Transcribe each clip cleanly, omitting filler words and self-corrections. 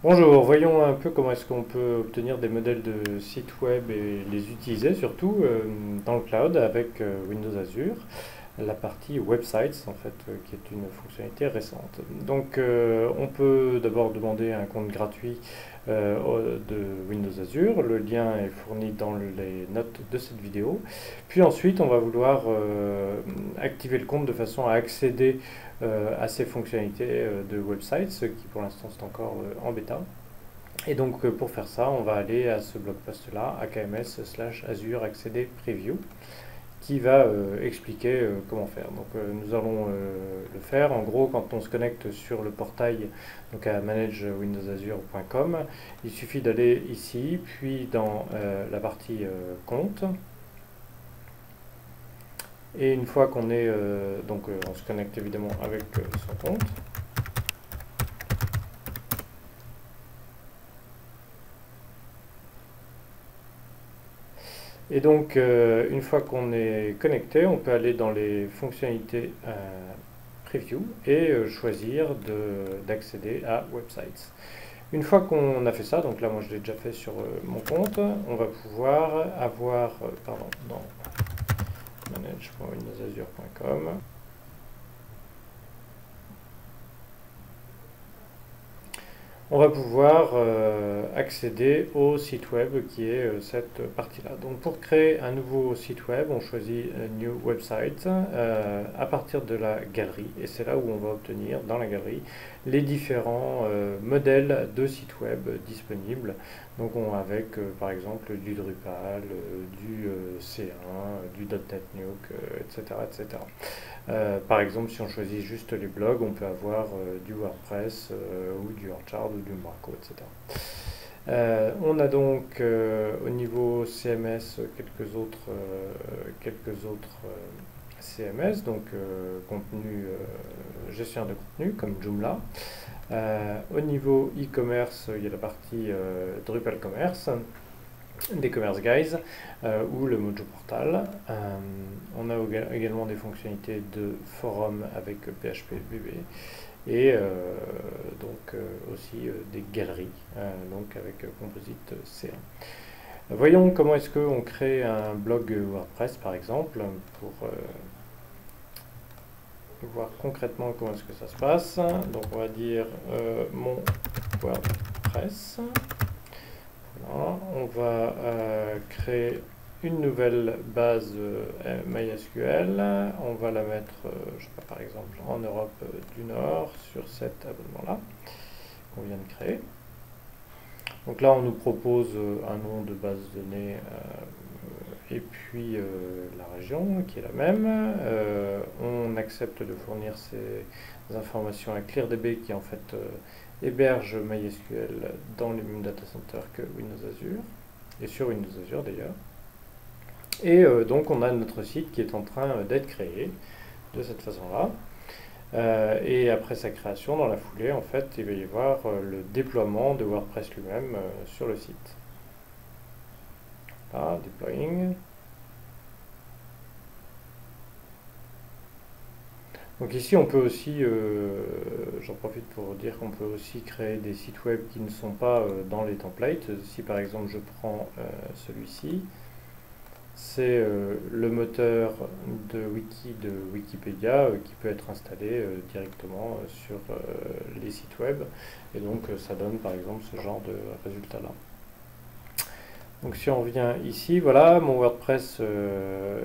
Bonjour, voyons un peu comment est-ce qu'on peut obtenir des modèles de sites web et les utiliser surtout dans le cloud avec Windows Azure, la partie Websites en fait, qui est une fonctionnalité récente. Donc on peut d'abord demander un compte gratuit de Windows Azure, le lien est fourni dans les notes de cette vidéo. Puis ensuite on va vouloir activer le compte de façon à accéder à ces fonctionnalités de Websites, qui pour l'instant c'est encore en bêta. Et donc pour faire ça, on va aller à ce blog post là, akms/azure accéder preview, qui va expliquer comment faire. Donc nous allons le faire. En gros, quand on se connecte sur le portail, donc à managewindowsazure.com, il suffit d'aller ici, puis dans la partie compte. Et une fois qu'on est, on se connecte évidemment avec son compte. Et donc, une fois qu'on est connecté, on peut aller dans les fonctionnalités Preview et choisir d'accéder à Websites. Une fois qu'on a fait ça, donc là moi je l'ai déjà fait sur mon compte, on va pouvoir avoir, dans manage.windowsazure.com, on va pouvoir accéder au site web qui est cette partie-là. Donc pour créer un nouveau site web, on choisit New Website à partir de la galerie, et c'est là où on va obtenir dans la galerie les différents modèles de sites web disponibles. Donc avec par exemple du Drupal, du C1, du .NET Nuke, etc. etc. Par exemple, si on choisit juste les blogs, on peut avoir du WordPress ou du Orchard ou du Marco, etc. On a donc au niveau CMS quelques autres CMS, donc contenu, gestion de contenu comme Joomla. Au niveau e-commerce, il y a la partie Drupal Commerce, des Commerce Guys ou le Mojo Portal. On a également des fonctionnalités de forum avec PHP BB et aussi des galeries donc avec Composite C1. Voyons comment est-ce qu'on crée un blog WordPress par exemple pour voir concrètement comment est-ce que ça se passe. Donc on va dire mon WordPress. Voilà. On va créer une nouvelle base MySQL. On va la mettre, je sais pas, par exemple en Europe du Nord sur cet abonnement-là qu'on vient de créer. Donc là, on nous propose un nom de base de données et puis la région qui est la même. On accepte de fournir ces informations à ClearDB qui en fait héberge MySQL dans les mêmes data centers que Windows Azure, et sur Windows Azure d'ailleurs. Et donc on a notre site qui est en train d'être créé de cette façon-là. Et après sa création, dans la foulée, en fait, il va y avoir le déploiement de WordPress lui-même sur le site. Là, deploying. Donc ici, on peut aussi, j'en profite pour dire qu'on peut aussi créer des sites web qui ne sont pas dans les templates. Si par exemple je prends celui-ci, c'est le moteur de wiki de Wikipédia qui peut être installé directement sur les sites web. Et donc ça donne par exemple ce genre de résultat-là. Donc si on revient ici, voilà, mon WordPress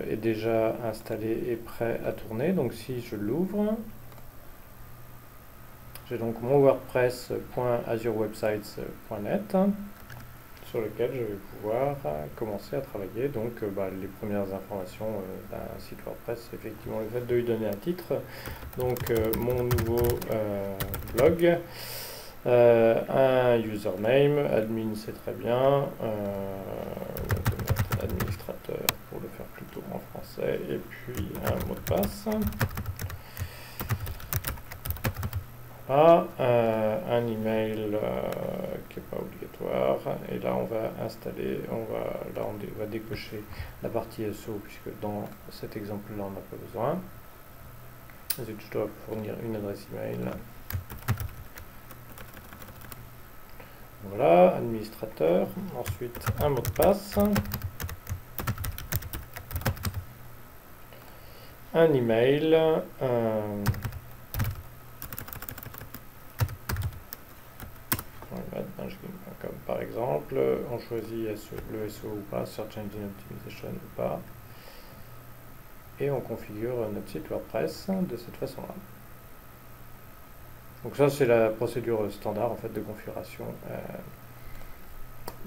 est déjà installé et prêt à tourner. Donc si je l'ouvre, j'ai donc mon wordpress.azurewebsites.net sur lequel je vais pouvoir commencer à travailler. Donc les premières informations d'un site WordPress, c'est effectivement le fait de lui donner un titre. Donc mon nouveau blog. Un username, admin c'est très bien, on peut mettre administrateur pour le faire plutôt en français, et puis un mot de passe. Voilà, un email qui n'est pas obligatoire, et là on va installer, on va décocher la partie SEO, puisque dans cet exemple là on n'a pas besoin. Ensuite je dois fournir une adresse email. Voilà, administrateur, ensuite un mot de passe, un email, comme par exemple, on choisit le SEO ou pas, Search Engine Optimization ou pas, et on configure notre site WordPress de cette façon-là. Donc ça, c'est la procédure standard en fait de configuration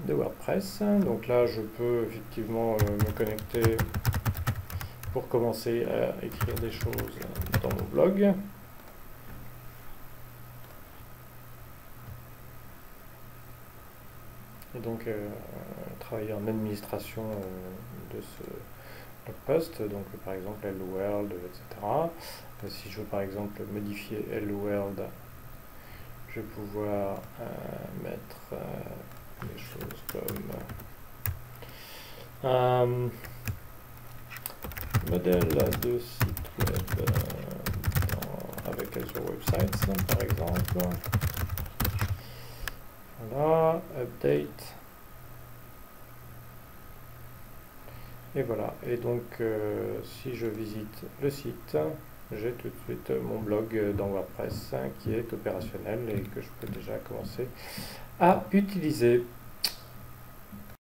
de WordPress. Donc là, je peux effectivement me connecter pour commencer à écrire des choses dans mon blog. Et donc travailler en administration de ce blog post, donc par exemple Hello World, etc. Si je veux par exemple modifier Hello World, je vais pouvoir mettre des choses comme modèle de site web avec Azure Websites par exemple. Voilà, update. Et voilà, et donc si je visite le site, j'ai tout de suite mon blog dans WordPress qui est opérationnel et que je peux déjà commencer à utiliser.